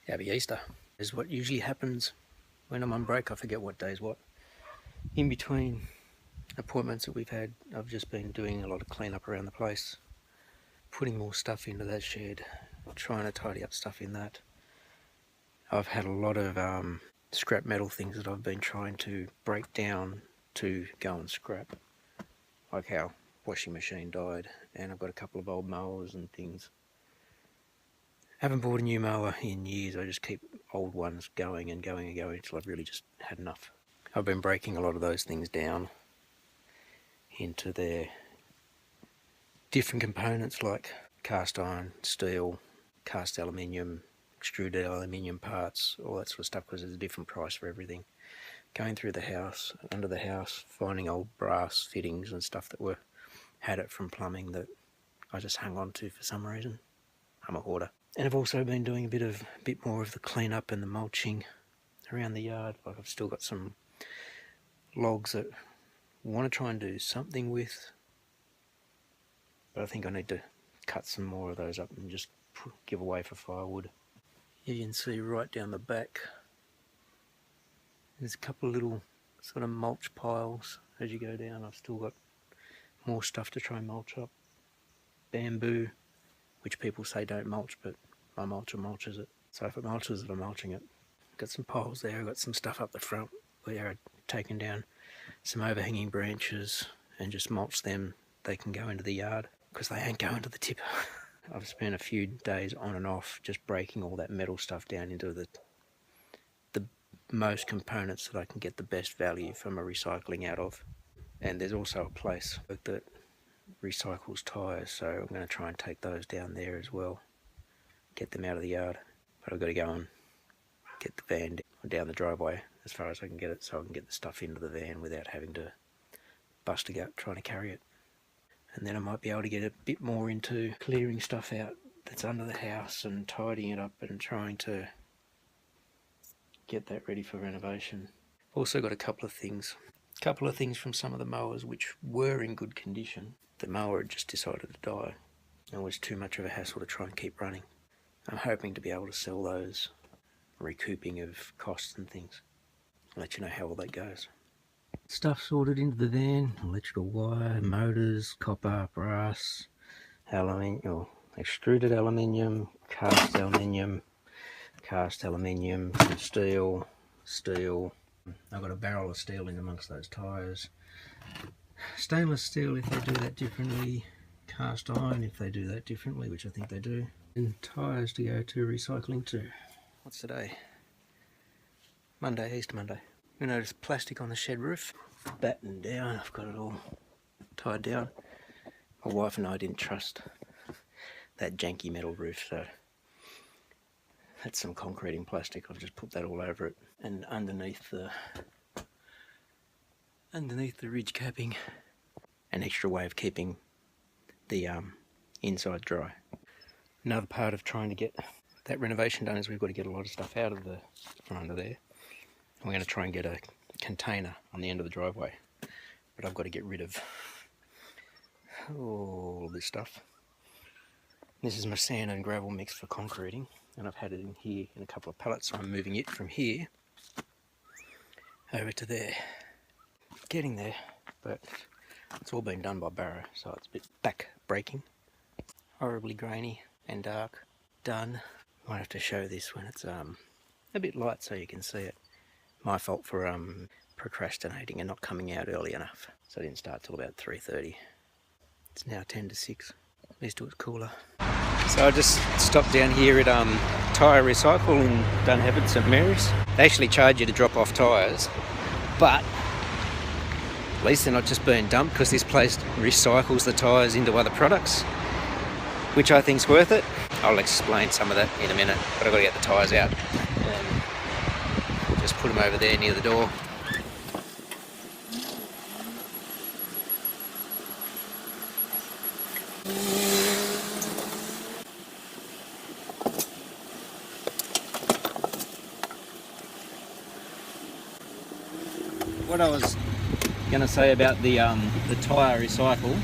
Happy Easter is what usually happens when I'm on break. I forget what day's what. In between appointments that we've had, I've just been doing a lot of cleanup around the place, putting more stuff into that shed, trying to tidy up stuff in that. I've had a lot of scrap metal things that I've been trying to break down to go and scrap, like our washing machine died, and I've got a couple of old mowers and things. I haven't bought a new mower in years. I just keep old ones going and going and going until I've really just had enough. I've been breaking a lot of those things down into their different components, like cast iron, steel, cast aluminium, extruded aluminium parts, all that sort of stuff, because there's a different price for everything. Going through the house, under the house, finding old brass fittings and stuff that had it from plumbing that I just hung on to for some reason. I'm a hoarder. And I've also been doing a bit more of the cleanup and the mulching around the yard. Like, I've still got some logs that I want to try and do something with, but I think I need to cut some more of those up and just give away for firewood. You can see right down the back there's a couple of little sort of mulch piles as you go down. I've still got more stuff to try and mulch up. Bamboo, which people say don't mulch, but my mulcher mulches it. So if it mulches it, I'm mulching it. Got some piles there. I've got some stuff up the front where I've taken down some overhanging branches and just mulch them. They can go into the yard because they ain't going to the tip. I've spent a few days on and off just breaking all that metal stuff down into the most components that I can get the best value from a recycling out of. And there's also a place that recycles tyres, so I'm going to try and take those down there as well, get them out of the yard. But I've got to go and get the van down the driveway as far as I can get it, so I can get the stuff into the van without having to bust a gut trying to carry it. And then I might be able to get a bit more into clearing stuff out that's under the house and tidying it up and trying to get that ready for renovation. Also got a couple of things from some of the mowers which were in good condition. The mower had just decided to die and was too much of a hassle to try and keep running. I'm hoping to be able to sell those, recouping of costs and things. I'll let you know how all that goes. Stuff sorted into the van: electrical wire, motors, copper, brass, aluminium, extruded aluminium, cast aluminium, some steel. I've got a barrel of steel in amongst those tyres. Stainless steel if they do that differently. Cast iron if they do that differently, which I think they do. And tyres to go to recycling too. What's today? Monday, Easter Monday. You notice plastic on the shed roof. Battened down, I've got it all tied down. My wife and I didn't trust that janky metal roof, so that's some concreting plastic. I've just put that all over it, and underneath the ridge capping, an extra way of keeping the inside dry. Another part of trying to get that renovation done is we've got to get a lot of stuff out of the front of there. We're going to try and get a container on the end of the driveway, but I've got to get rid of all this stuff. This is my sand and gravel mix for concreting, and I've had it in here in a couple of pallets, so I'm moving it from here over to there. Getting there, but it's all been done by barrow, so it's a bit back breaking. Horribly grainy and dark. Done. Might have to show this when it's a bit light so you can see it. My fault for procrastinating and not coming out early enough, so I didn't start till about 3:30. It's now 10 to 6. At least it was cooler. So I just stopped down here at Tyre Recycle in Dunhaven, St Mary's. They actually charge you to drop off tyres, but at least they're not just being dumped, because this place recycles the tyres into other products, which I think's worth it. I'll explain some of that in a minute, but I've got to get the tyres out. Just put them over there near the door. What I was going to say about the tyre recycle,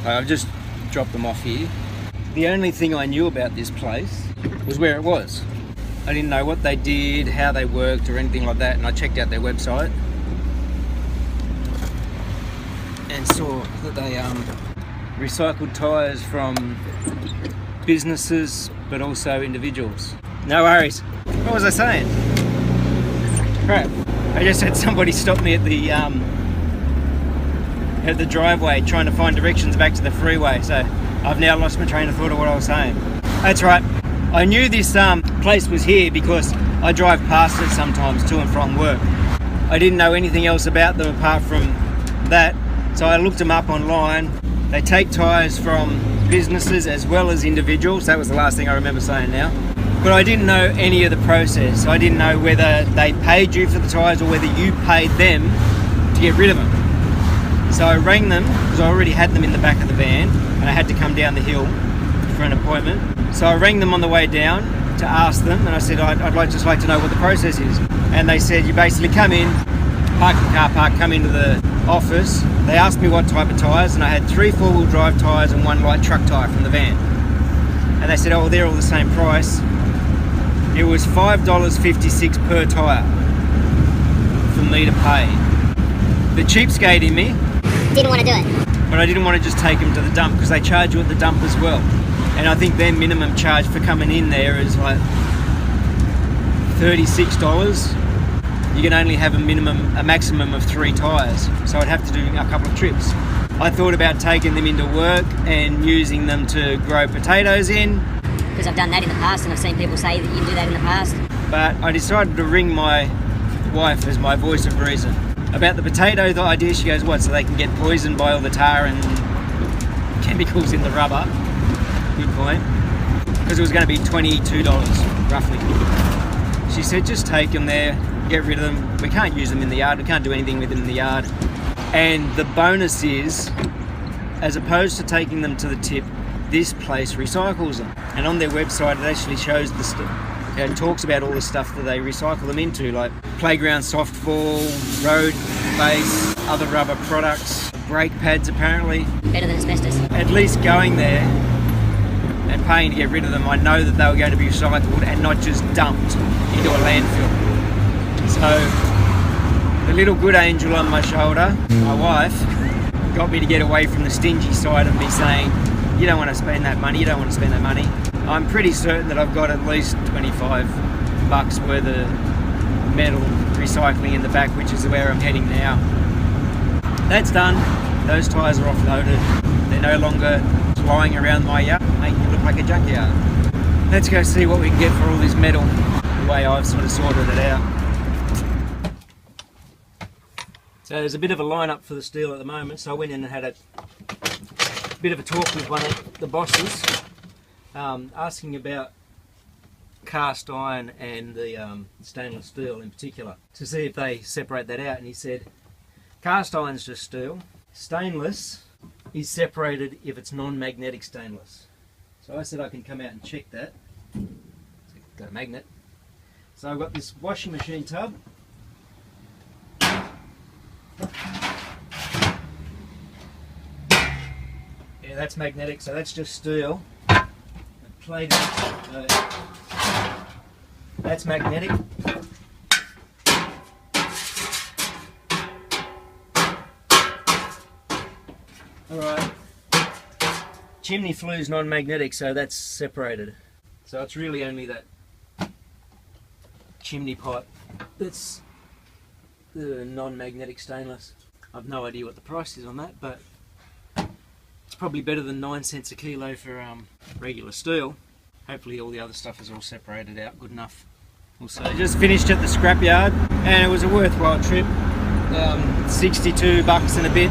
I've just dropped them off here. The only thing I knew about this place was where it was. I didn't know what they did, how they worked or anything like that, and I checked out their website and saw that they recycled tyres from businesses but also individuals. No worries. What was I saying? Crap. I just had somebody stop me at the driveway trying to find directions back to the freeway, so I've now lost my train of thought of what I was saying. That's right. I knew this place was here because I drive past it sometimes to and from work. I didn't know anything else about them apart from that, so I looked them up online. They take tyres from businesses as well as individuals. That was the last thing I remember saying now. But I didn't know any of the process. I didn't know whether they paid you for the tyres or whether you paid them to get rid of them. So I rang them because I already had them in the back of the van and I had to come down the hill for an appointment. So I rang them on the way down to ask them, and I said I'd just like to know what the process is. And they said you basically come in, park the car park, come into the office. They asked me what type of tyres, and I had 3 4-wheel drive tyres and 1 light truck tyre from the van. And they said, oh, they're all the same price. It was $5.56 per tyre for me to pay. The cheapskate in me didn't want to do it, but I didn't want to just take them to the dump because they charge you at the dump as well. And I think their minimum charge for coming in there is like $36. You can only have a maximum of 3 tyres, so I'd have to do a couple of trips. I thought about taking them into work and using them to grow potatoes in. Because I've done that in the past and I've seen people say that you can do that in the past. But I decided to ring my wife as my voice of reason. About the potato the idea, she goes, what, so they can get poisoned by all the tar and chemicals in the rubber? Good point. Because it was going to be $22 roughly. She said just take them there, get rid of them. We can't use them in the yard, we can't do anything with them in the yard. And the bonus is, as opposed to taking them to the tip, this place recycles them. And on their website it actually shows the stuff, it talks about all the stuff that they recycle them into, like playground softball, road base, other rubber products, brake pads apparently. Better than asbestos. At least going there and paying to get rid of them, I know that they were going to be recycled and not just dumped into a landfill. So the little good angel on my shoulder, my wife, got me to get away from the stingy side of me saying, you don't want to spend that money, you don't want to spend that money. I'm pretty certain that I've got at least 25 bucks worth of metal recycling in the back, which is where I'm heading now. That's done. Those tyres are offloaded. They're no longer lying around my yard, making it look like a junkyard. Let's go see what we can get for all this metal, the way I've sort of sorted it out. So there's a bit of a line-up for the steel at the moment, so I went in and had a bit of a talk with one of the bosses, asking about cast iron and the stainless steel in particular, to see if they separate that out. And he said cast iron's just steel, stainless is separated if it's non-magnetic stainless. So I said I can come out and check that. Got a magnet. So I've got this washing machine tub. Yeah, that's magnetic, so that's just steel. Plated. That's magnetic. Alright. Chimney flue's non-magnetic, so that's separated. So it's really only that chimney pipe that's the non-magnetic stainless. I've no idea what the price is on that, but it's probably better than 9 cents a kilo for regular steel. Hopefully all the other stuff is all separated out good enough. We'll see. I just finished at the scrapyard and it was a worthwhile trip. 62 bucks and a bit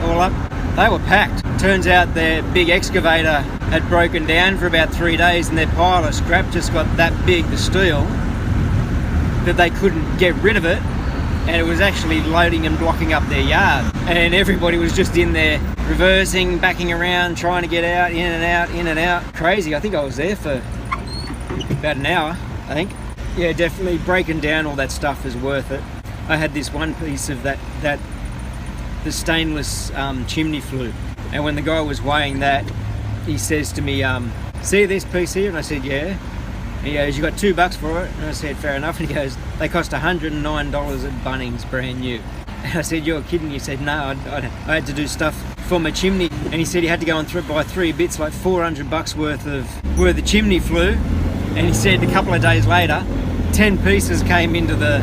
all up. They were packed. Turns out their big excavator had broken down for about 3 days and their pile of scrap just got that big, the steel, that they couldn't get rid of it, and it was actually loading and blocking up their yard. And everybody was just in there reversing, backing around, trying to get out, in and out, in and out. Crazy. I think I was there for about an hour, I think. Yeah, definitely breaking down all that stuff is worth it. I had this one piece of the stainless chimney flue, and when the guy was weighing that, he says to me, see this piece here? And I said, yeah. And he goes, you got $2 for it? And I said, fair enough. And he goes, they cost $109 at Bunnings, brand new. And I said, you're kidding. He said, no, I had to do stuff for my chimney. And he said he had to go and buy 3 bits, like $400 worth of chimney flue. And he said a couple of days later, 10 pieces came into the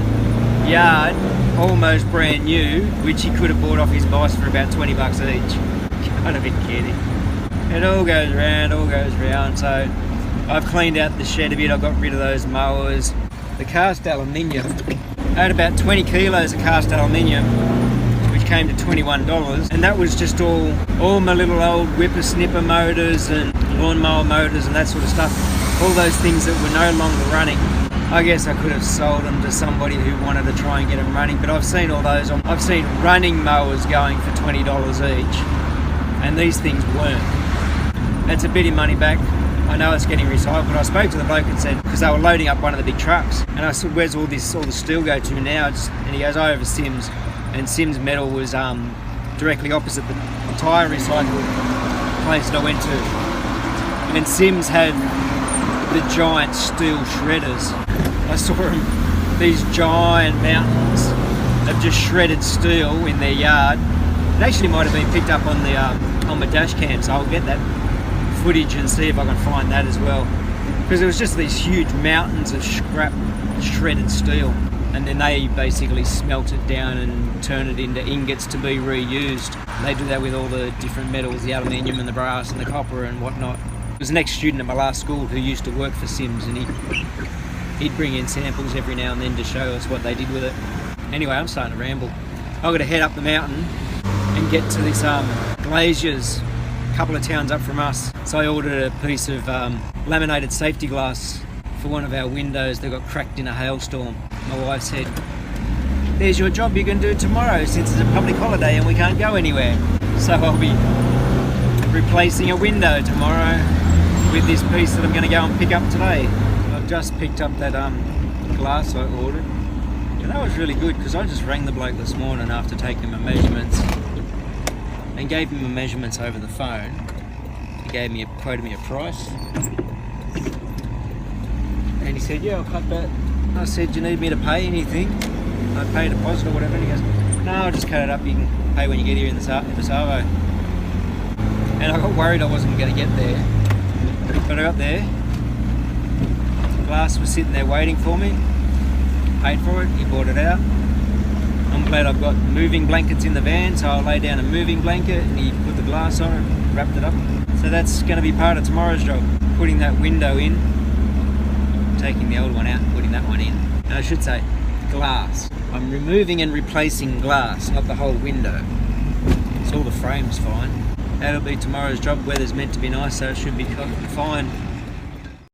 yard, almost brand new, which he could have bought off his boss for about $20 each. Gotta be kidding. It all goes round, so I've cleaned out the shed a bit. I got rid of those mowers. The cast aluminium, I had about 20 kilos of cast aluminium, which came to $21, and that was just all my little old whippersnipper motors and lawnmower motors and that sort of stuff. All those things that were no longer running. I guess I could have sold them to somebody who wanted to try and get them running, but I've seen all those. I've seen running mowers going for $20 each, and these things weren't. That's a bit of money back. I know it's getting recycled. I spoke to the bloke and said, because they were loading up one of the big trucks, and I said, where's all the steel go to now? And he goes, over Sims. And Sims Metal was directly opposite the tyre recycle place that I went to. And Sims had the giant steel shredders. I saw them, these giant mountains of just shredded steel in their yard. It actually might have been picked up on my dash cam, so I'll get that footage and see if I can find that as well. Because it was just these huge mountains of scrap shredded steel, and then they basically smelt it down and turn it into ingots to be reused. They do that with all the different metals, the aluminium and the brass and the copper and whatnot. There was an ex-student at my last school who used to work for Sims, and he'd bring in samples every now and then to show us what they did with it. Anyway, I'm starting to ramble. I've got to head up the mountain and get to this glaciers, a couple of towns up from us. So I ordered a piece of laminated safety glass for one of our windows that got cracked in a hailstorm. My wife said, there's your job you can do tomorrow since it's a public holiday and we can't go anywhere. So I'll be replacing a window tomorrow with this piece that I'm going to go and pick up today. I've just picked up that glass I ordered, and that was really good because I just rang the bloke this morning after taking my measurements and gave him my measurements over the phone. He quoted me a price, and he said, yeah, I'll cut that. I said, do you need me to pay anything? I pay a deposit or whatever, and he goes, no, I'll just cut it up, you can pay when you get here in the Savo. And I got worried I wasn't going to get there, but I got there. The glass was sitting there waiting for me. Paid for it, he bought it out. I'm glad I've got moving blankets in the van, so I'll lay down a moving blanket and he put the glass on it, wrapped it up. So that's going to be part of tomorrow's job, putting that window in, taking the old one out and putting that one in. And I should say, glass. I'm removing and replacing glass, not the whole window. So all the frame's fine. That'll be tomorrow's job. Weather's meant to be nice, so it should be fine.